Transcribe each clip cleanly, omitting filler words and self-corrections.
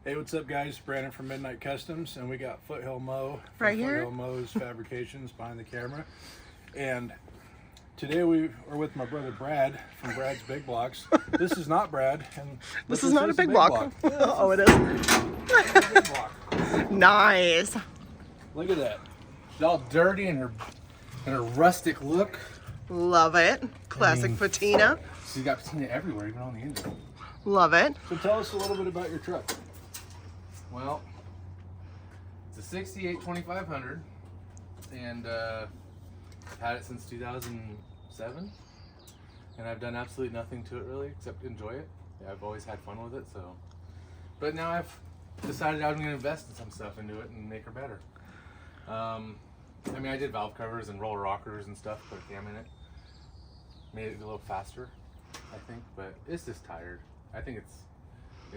Hey, what's up, guys? Brandon from Midnight Customs, and we got Foothill Mow from Right here. Foothill Mow's Fabrications behind the camera. And today we are with my brother Brad from Brad's Big Blocks. This is not Brad, and This is not a big block. Yeah, Oh, it is. a big block. Nice. Look at that. It's all dirty and her rustic look. Love it. Classic patina. She's got patina everywhere, even on the engine. Love it. So tell us a little bit about your truck. Well, it's a 68 2500, and I've had it since 2007, and I've done absolutely nothing to it really except enjoy it. Yeah, I've always had fun with it, so. But now I've decided I'm going to invest in some stuff into it and make her better. I mean, I did valve covers and roller rockers and stuff, put a cam in it. Made it a little faster, I think, but it's just tired. I think it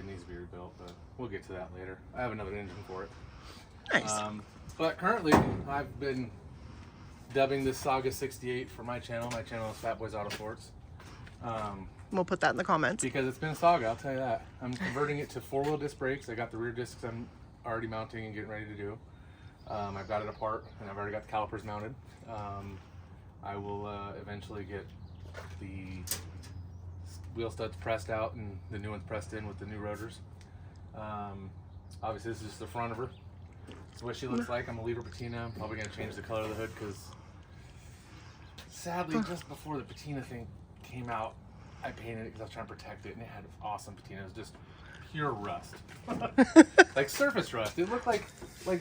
needs to be rebuilt, but we'll get to that later. I have another engine for it. Nice. But currently, I've been dubbing this Saga 68 for my channel. My channel is Fat Boys Autosports. We'll put that in the comments. Because it's been a saga, I'll tell you that. I'm converting it to four-wheel disc brakes. I got the rear discs I'm already mounting and getting ready to do. I've got it apart, and I've already got the calipers mounted. I will eventually get the wheel studs pressed out and the new ones pressed in with the new rotors. Obviously, this is just the front of her. This is what she looks like. I'm a liter patina. I'm probably going to change the color of the hood because sadly, just before the patina thing came out, I painted it because I was trying to protect it, and it had awesome patina. It was just pure rust, like surface rust. It looked like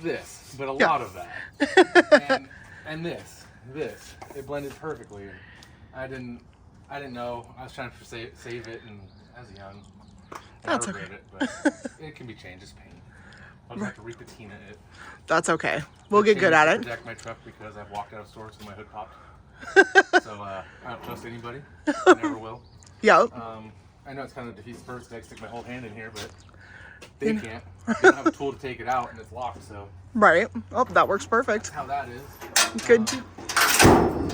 this, but a lot of that. And this, it blended perfectly. I didn't know. I was trying to save it, and I was young. That's never okay. did it, but it can be changed. It's paint. I'll just have to repatina it. That's okay. We'll get good at it. Protect my truck because I've walked out of stores with my hood popped. So I don't trust anybody. Never will. Yep. I know it's kind of defeats the purpose. I stick my whole hand in here, but they can't. They don't have a tool to take it out, and it's locked. So Right. Oh, that works perfect. that's how that is. Good.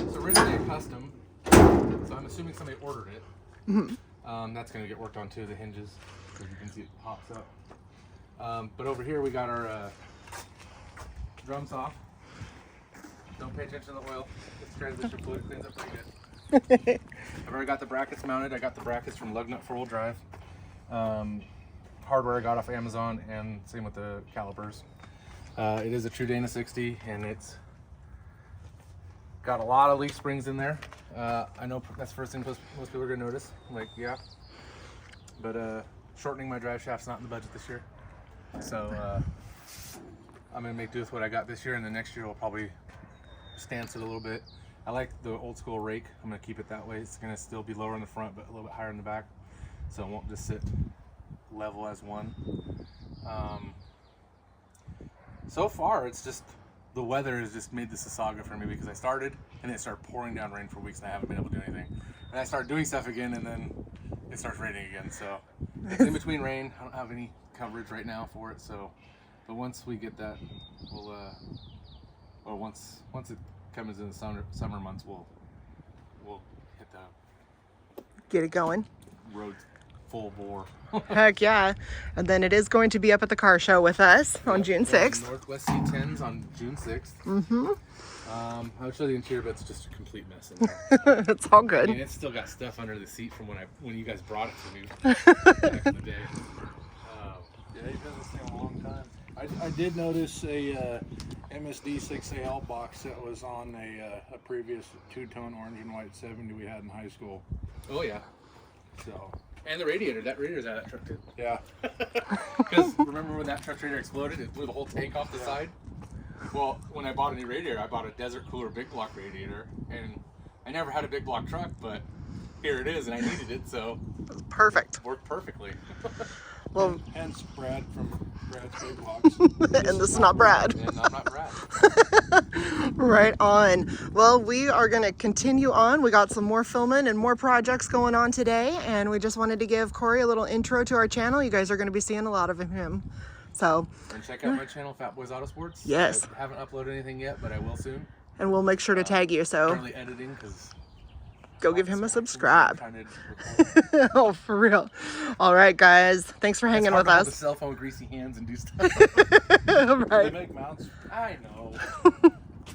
It's originally a custom, so I'm assuming somebody ordered it. That's going to get worked on too, the hinges, because you can see it pops up. But over here we got our drums off. Don't pay attention to the oil. It's transmission fluid, cleans up pretty good. I've already got the brackets mounted. I got the brackets from Lug Nut 4-wheel drive. Hardware I got off Amazon, and same with the calipers. It is a true Dana 60, and it's got a lot of leaf springs in there. I know that's the first thing most people are gonna notice. Like, yeah. But shortening my drive shaft's not in the budget this year. So I'm gonna make do with what I got this year, and the next year I'll probably stance it a little bit. I like the old school rake. I'm gonna keep it that way. It's gonna still be lower in the front, but a little bit higher in the back. So it won't just sit level as one. So far, it's just, the weather has just made this a saga for me because I started and it started pouring down rain for weeks and I haven't been able to do anything. And I start doing stuff again and then it starts raining again. So it's in between rain. I don't have any coverage right now for it. So, but once we get that, we'll, or once it comes in the summer months, we'll hit the Get it going. road full bore. Heck yeah. And then it is going to be up at the car show with us on June 6th. Northwest C10s on June 6th. I'll show the interior, but it's just a complete mess in there. It's all I good. mean, it's still got stuff under the seat from when you guys brought it to me back in the day. Yeah, you've been this thing a long time. I did notice a MSD 6AL box that was on a previous two-tone orange and white 70 we had in high school. Oh yeah, So and the radiator. That radiator's out of that truck too. yeah, Because remember when that truck radiator exploded? It blew the whole tank off the side. Well, when I bought a new radiator, I bought a Desert Cooler big block radiator, and I never had a big block truck, but here it is, and I needed it, so Perfect. it worked perfectly. Well, hence Brad from Brad's Big Blocks. and this is not Brad. And I'm not Brad. Right on. Well, we are going to continue on. We got some more filming and more projects going on today, and we just wanted to give Corey a little intro to our channel. You guys are going to be seeing a lot of him. So, And check out my channel, Fat Boys Autosports. Yes. I haven't uploaded anything yet, but I will soon. and we'll make sure to tag you. So, Currently editing because go give him a subscribe. Trying to record. Oh, for real. All right, guys. Thanks for hanging with With us. cell phone, greasy hands, and do stuff. Do they Right. make mounts? I know.